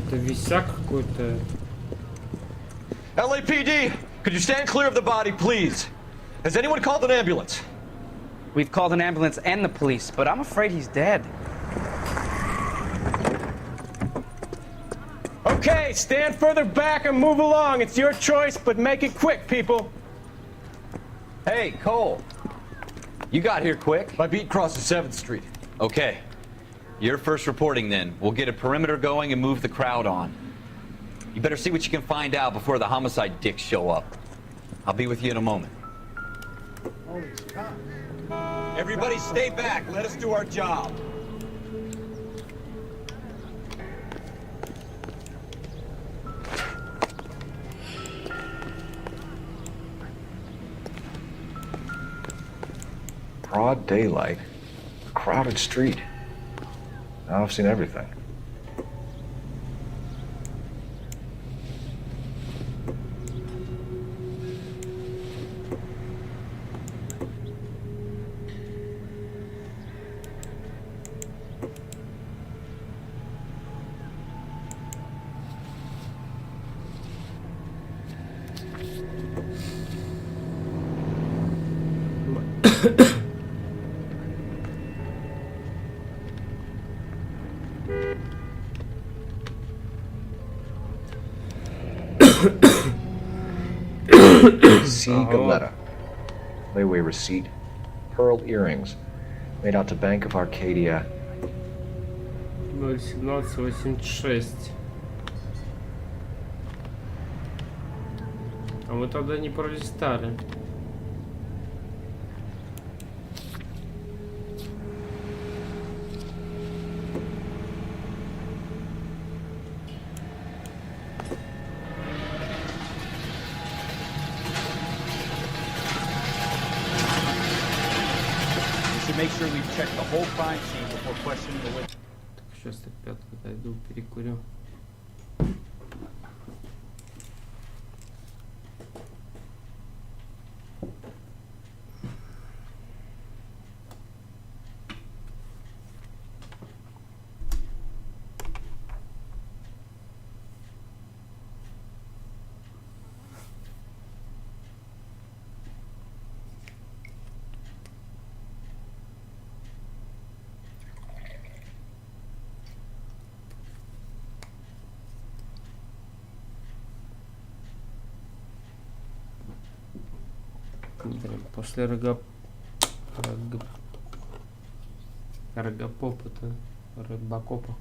Это висяк какой-то. LAPD, could you stand clear of the body, please? Has anyone called an ambulance? We've called an ambulance and the police, but I'm afraid he's dead. Okay, stand further back and move along. It's your choice, but make it quick, people. Hey, Cole. You got here quick. My beat crosses 7th Street. Okay. You're first reporting then. We'll get a perimeter going and move the crowd on. You better see what you can find out before the homicide dicks show up. I'll be with you in a moment. Everybody stay back. Let us do our job. Broad daylight, a crowded street. Now I've seen everything. C. Galetta. Layaway receipt. Pearl earrings. Made out to Bank of Arcadia. 01786. А мы тогда не пролистали. Make sure we check the whole crime scene before questioning the witness. Так, сейчас опять отойду, перекурю. Блин, после рогопопа-то, рыбакопа.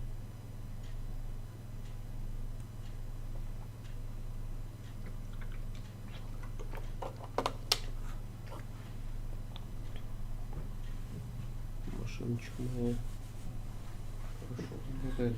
Машиночка моя хорошо работает.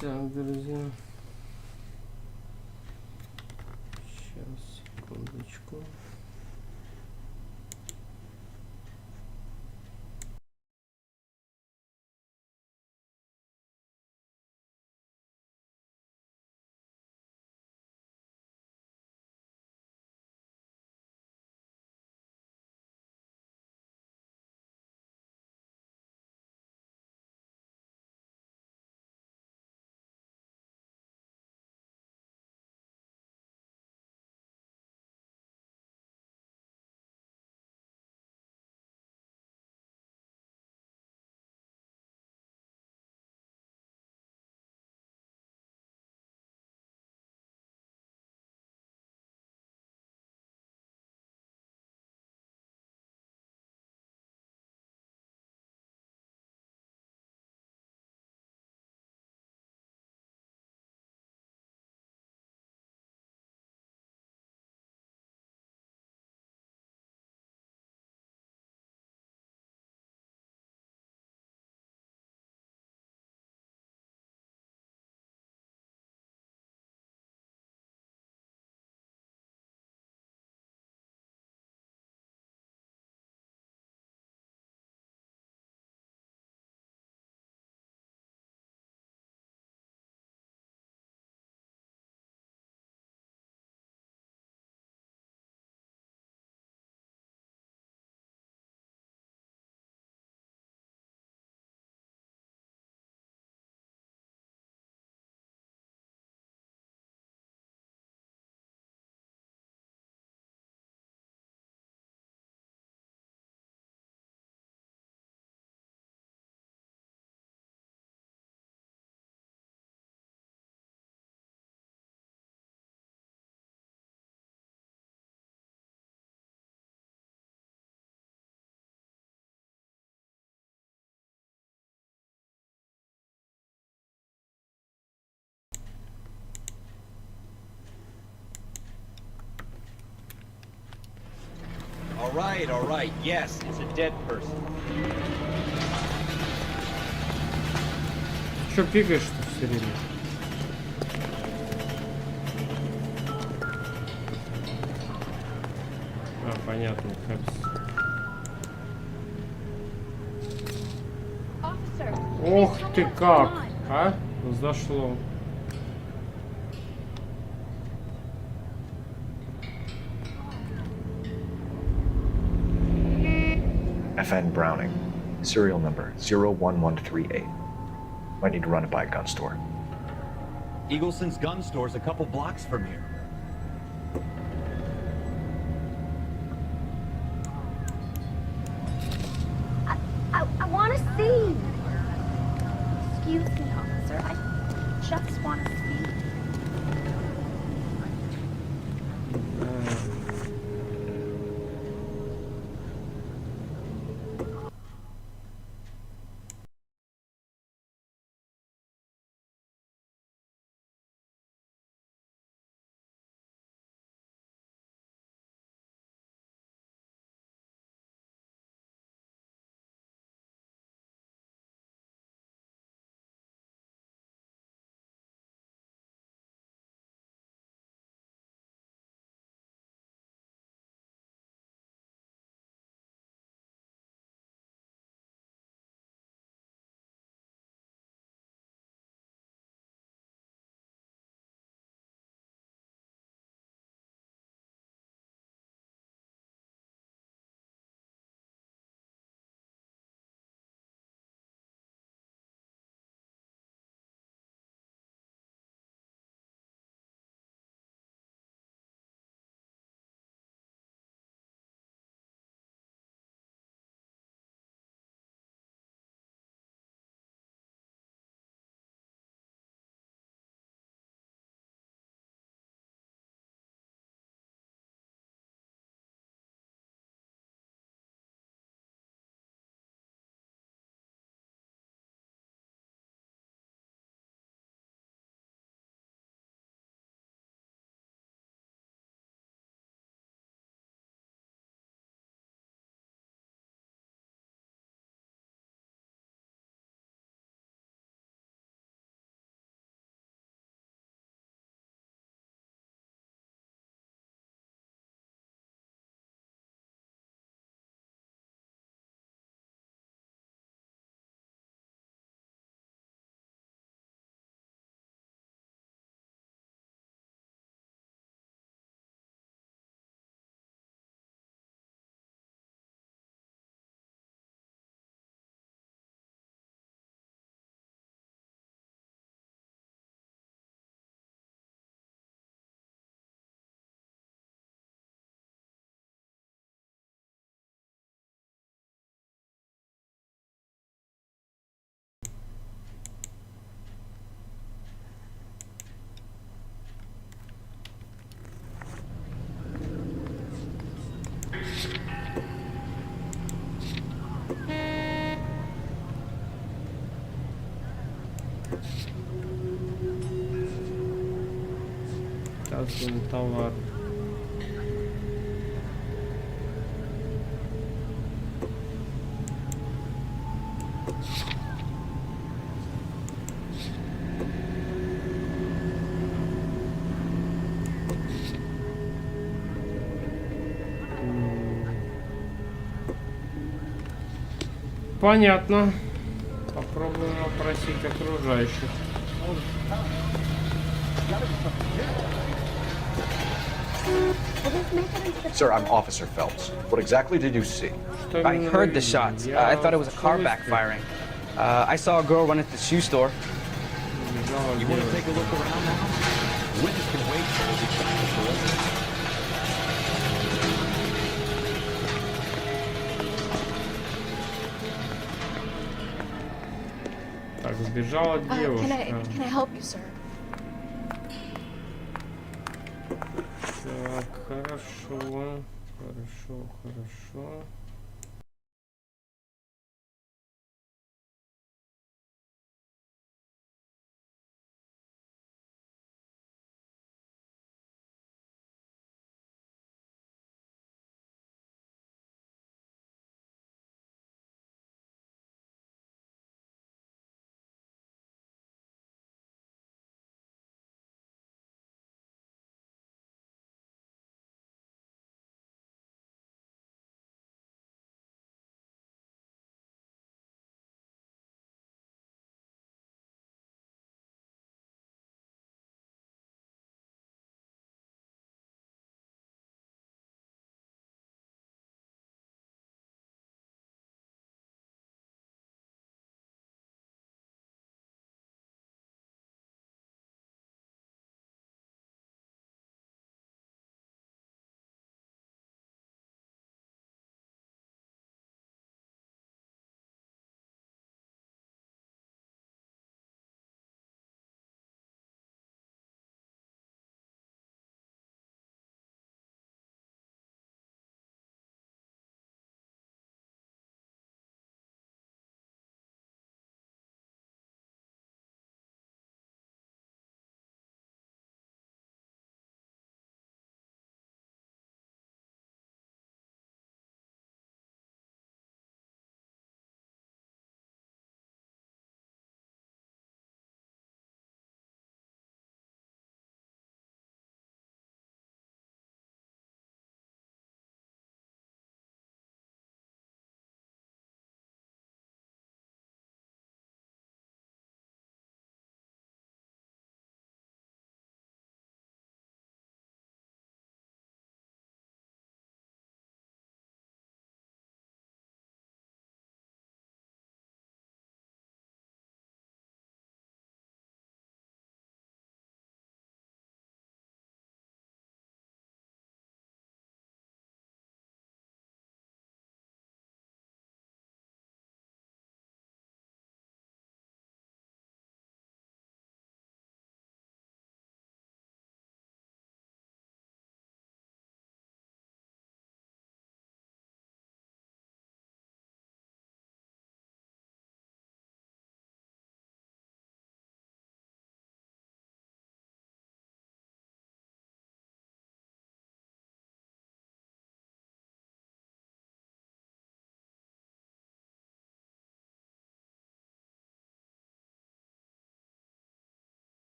Так, друзья. Сейчас, секундочку. All right, yes, it's a dead person. Чё пикаешь-то все время? А, понятно, Хэпс. Ох ты как, а? Зашло. FN Browning, serial number 01138. Might need to run it by a gun store. Eagleson's gun store's a couple blocks from here. I want to see. Excuse me, officer. I just want to see. Заказываем товар. Понятно. Попробуем опросить окружающих. Sir, I'm Officer Phelps. What exactly did you see? I heard the shots. I thought it was a car backfiring. I saw a girl run into the shoe store. You want to take a look around now? Witness can wait for the shot. Так, сбежала девушка. Can I help you, sir? Так, хорошо.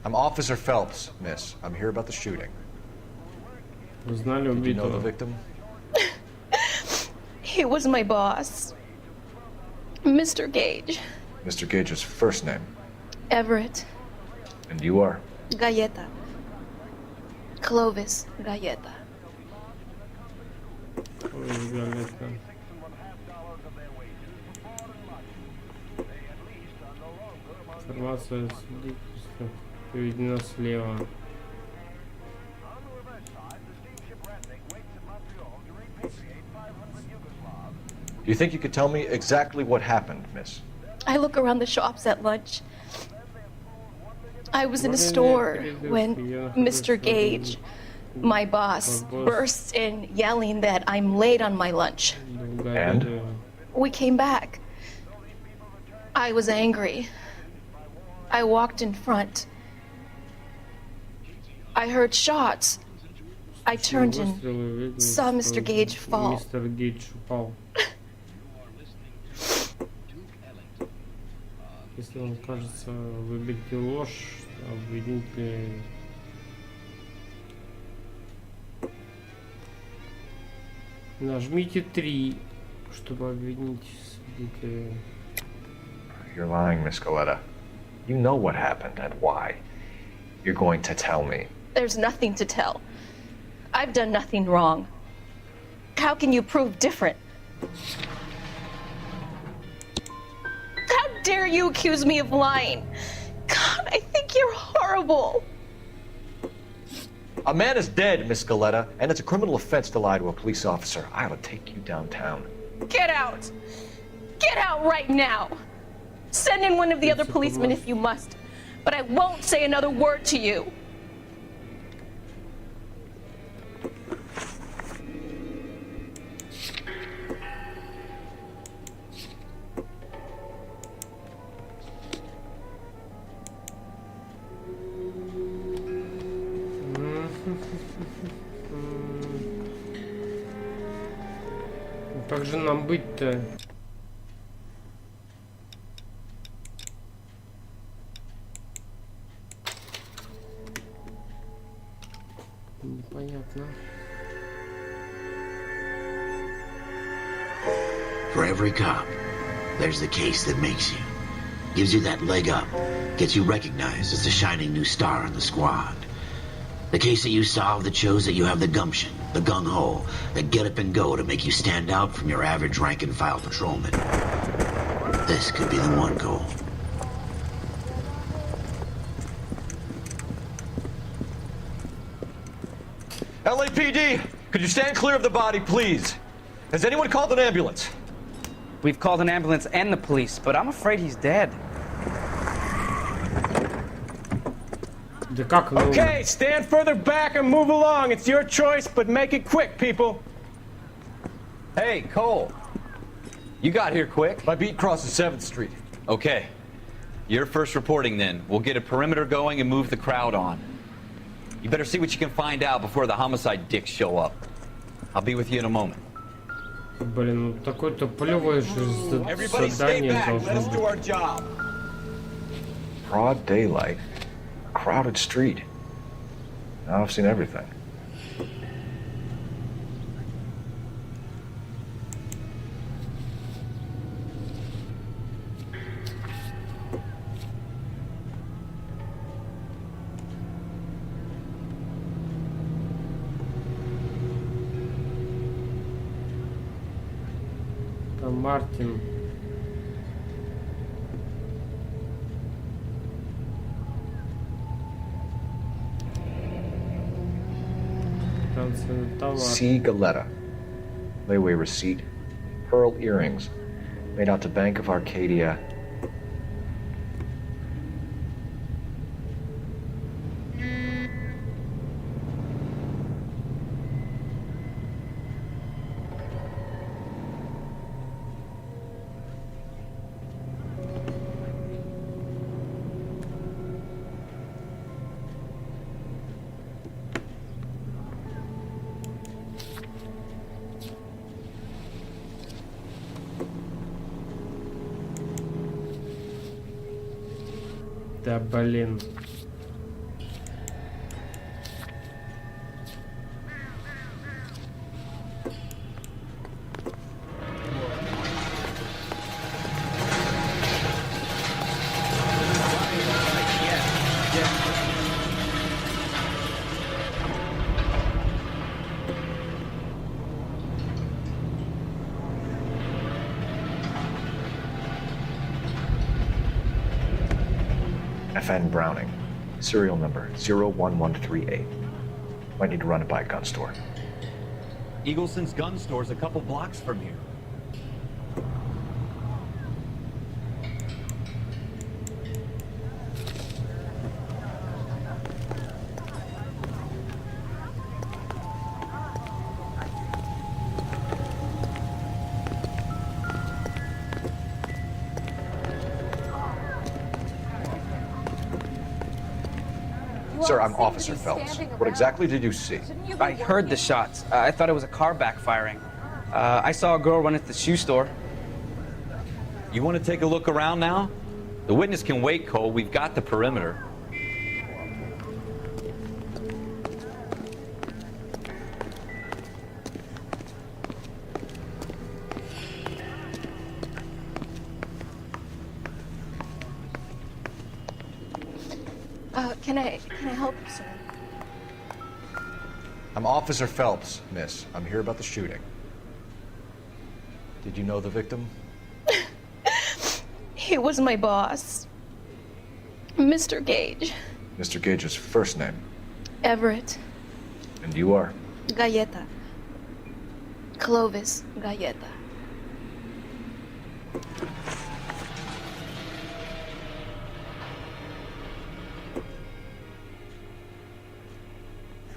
I'm Officer Phelps, miss. I'm here about the shooting. Did you know the victim? He was my boss, Mr. Gage. Mr. Gage's first name? Everett. And you are? Galleta. Clovis Galleta. Информация о свидетельствах приведена слева. Do you think you could tell me exactly what happened, miss? I look around the shops at lunch. I was in a store when Mr. Gage, my boss, bursts in yelling that I'm late on my lunch. And? We came back. I was angry. I walked in front. I heard shots. I turned and saw Mr. Gage fall. Мистер Гейдж упал. Если вам кажется, выберите ложь, обвините... Нажмите 3, чтобы обвинить свидетеля. You're lying, Miss Galleta. You know what happened and why. You're going to tell me. There's nothing to tell. I've done nothing wrong. How can you prove different? How dare you accuse me of lying? God, I think you're horrible. A man is dead, Miss Galleta, and it's a criminal offense to lie to a police officer. I ought to take you downtown. Get out! Get out right now! Send in one of the other policemen if you must, but I won't say another word to you. Как же нам быть-то? Непонятно. For every cop, there's the case that makes you. Gives you that leg up. Gets you recognized as the shining new star in the squad. The case that you solve that shows that you have the gumption, the gung-ho, that get up and go to make you stand out from your average rank-and-file patrolman. This could be the one goal. LAPD, could you stand clear of the body, please? Has anyone called an ambulance? We've called an ambulance and the police, but I'm afraid he's dead. Okay, stand further back and move along. It's your choice, but make it quick, people. Hey, Cole. You got here quick. My beat crosses 7th Street. Okay. You're first reporting then. We'll get a perimeter going and move the crowd on. You better see what you can find out before the homicide dicks show up. I'll be with you in a moment. Блин, ну такое-то полевое же задание должно быть. Broad daylight. Crowded street. Now I've seen everything. Там Мартин. C. Galleta. Layaway receipt. Pearl earrings. Made out to Bank of Arcadia. Да блин. FN Browning, serial number 01138. Might need to run it by a gun store. Eagleson's gun store's a couple blocks from here. Sir, I'm Officer Phelps. What exactly did you see? I heard the shots. I thought it was a car backfiring. I saw a girl run into the shoe store. You want to take a look around now? The witness can wait, Cole. We've got the perimeter. Can I help you, sir? I'm Officer Phelps, miss. I'm here about the shooting. Did you know the victim? He was my boss, Mr. Gage. Mr. Gage's first name? Everett. And you are? Galleta. Clovis Galleta.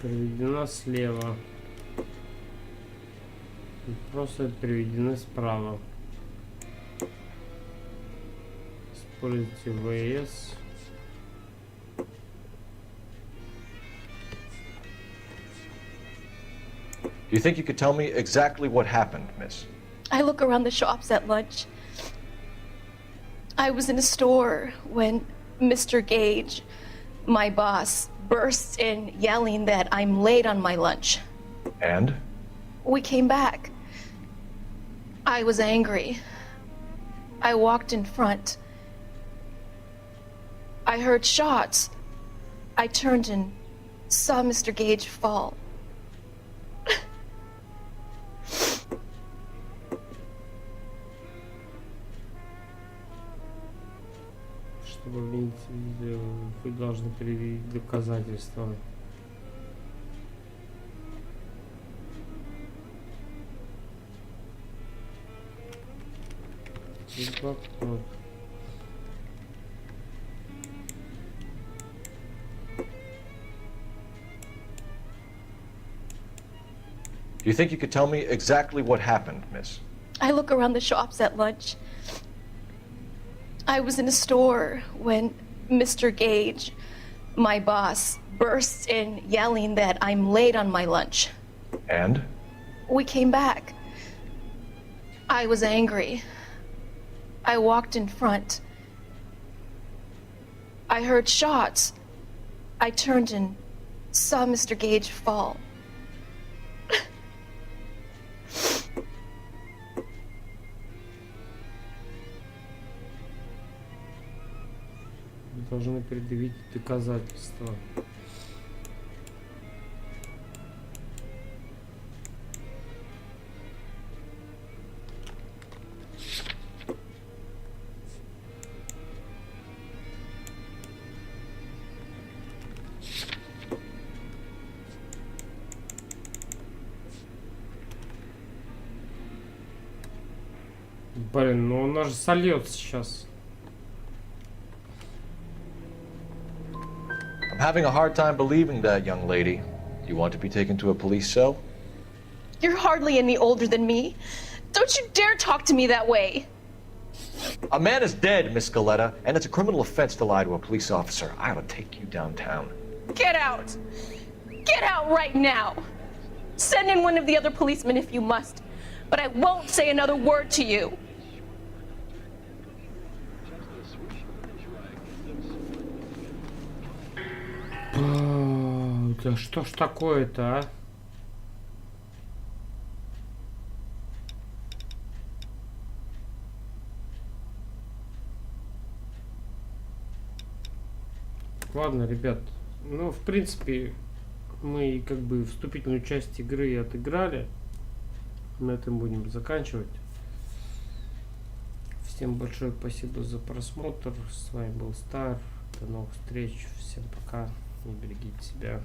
Переведено слева. Просто переведены справа. Используйте ВС. Do you think you could tell me exactly what happened, miss? I look around the shops at lunch. I was in a store when Mr. Gage, my boss, bursts in yelling that I'm late on my lunch. And? We came back. I was angry. I walked in front. I heard shots. I turned and saw Mr. Gage fall. Чтобы видеть видео, вы должны предъявить доказательства. Do you think you could tell me exactly what happened, miss? I look around the shops at lunch. I was in a store when Mr. Gage, my boss, bursts in yelling that I'm late on my lunch. And? We came back. I was angry. I walked in front. I heard shots. I turned and saw Mr. Gage fall. Вы должны предъявить доказательства. Блин, ну он же сольет сейчас. I'm having a hard time believing that, young lady. Do you want to be taken to a police cell? You're hardly any older than me. Don't you dare talk to me that way. A man is dead, Miss Galletta, and it's a criminal offense to lie to a police officer. I ought to take you downtown. Get out. Get out right now. Send in one of the other policemen if you must, but I won't say another word to you. Да что ж такое-то, а? Ладно, ребят. Ну, в принципе, мы как бы вступительную часть игры отыграли. На этом будем заканчивать. Всем большое спасибо за просмотр. С вами был Staer. До новых встреч. Всем пока. И берегите себя.